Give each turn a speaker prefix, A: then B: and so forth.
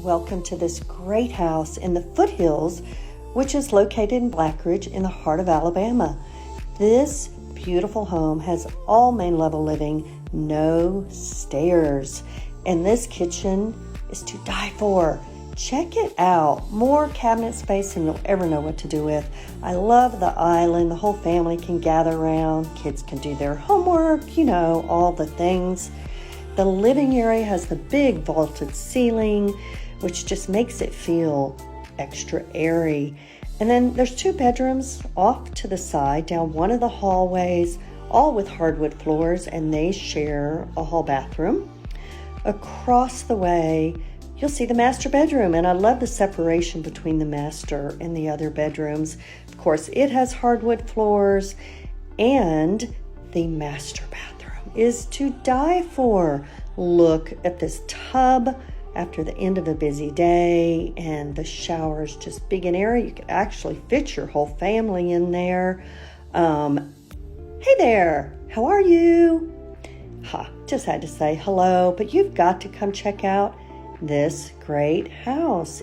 A: Welcome to this great house in the foothills, which is located in Blackridge in the heart of Alabama. This beautiful home has all main level living, no stairs. And this kitchen is to die for. Check it out. More cabinet space than you'll ever know what to do with. I love the island. The whole family can gather around. Kids can do their homework, all the things. The living area has the big vaulted ceiling, which just makes it feel extra airy. And then there's 2 bedrooms off to the side down one of the hallways, all with hardwood floors, and they share a hall bathroom. Across the way, you'll see the master bedroom, and I love the separation between the master and the other bedrooms. Of course, it has hardwood floors, and the master bathroom is to die for. Look at this tub after the end of a busy day, and the shower is just big and airy. You could actually fit your whole family in there. Hey there, how are you? Just had to say hello, but you've got to come check out this great house.